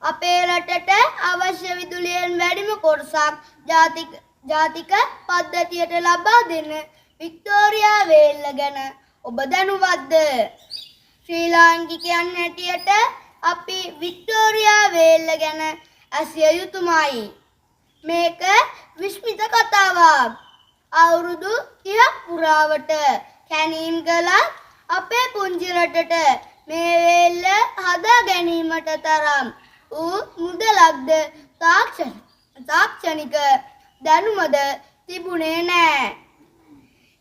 අපේ රටට අවශ්‍ය විදුලියෙන් වැඩිම කොටසක් ජාතික පද්ධතියට ලබා දෙන වික්ටෝරියා වේල්ල ගැන ඔබ දැනුවත්ද? ශ්‍රී ලාංකිකයන් හැටියට අපි වික්ටෝරියා වේල්ල ගැන ඇසිය යුතුමයි. මේක විශ්මිත කතාවක්. අවුරුදු 30ක් පුරාවට කැණීම් කළත් අපේ පුංචි රටට මේ වේල්ල හදා ගැනීමට තරම් මුදලක්ද තාක්ෂණික දැනුමද තිබුණේ නැහැ.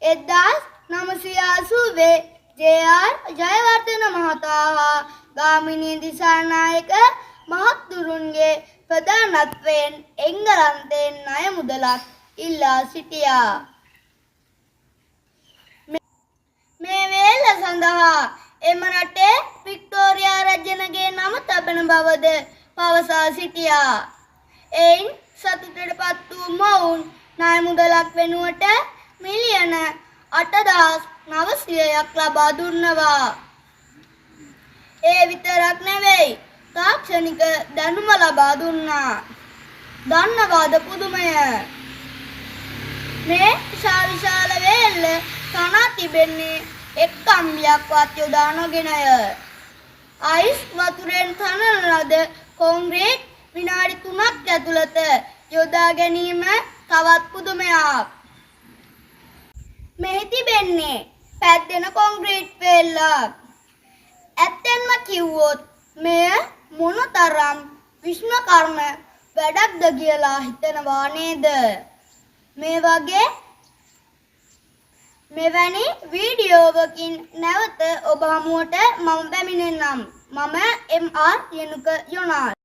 1980 ජේ.ආර්. ජයවර්ධන මහතා හා ගාමිණී දිසානායක මහත්තුරුන්ගේ ප්‍රධානත්වයෙන් එංගලන්තයෙන් ණය මුදලක් ඉල්ලා සිටියා. මේ වේල්ල සඳහා එම රටේ වික්ටෝරියා රජනගේ නම තබන බවද පවසා සිටියා. එයින් සතුටටපත් වූ මොවුන් ණය මුදලක් වෙනුවට මිලියන 8,900ක් ලබා දුන්නවා. ඒ විතරක් නෙවෙයි තාක්ෂණික දැනුම ලබා දුන්නා. දන්නවාද පුදුමය? මේ විශාල වේල්ල තනා තිබෙන්නේ එක් කම්බියක්වත් යොදා නොගෙනය. අයිස් වතුරෙන් තනන ලද කොන්ක්‍රීට් විනාඩි 3ක් ඇතුළත යොදා ගැනීම තවත් පුදුමයක්. මෙහි තිබෙන්නේ පැද්දෙන කොන්ක්‍රීට් වේල්ලක්. ඇත්තෙන්ම කිව්වොත් මෙය මොනතරම් විශ්මකර්ම වැඩක්ද කියලා හිතනවා නේද? මේ වගේ මෙවැනි වීඩියෝවකින් නැවත ඔබ හමුවට මම පැමිණෙන්නම්. මම එම්.ආර්. රේණුක යොනාල්.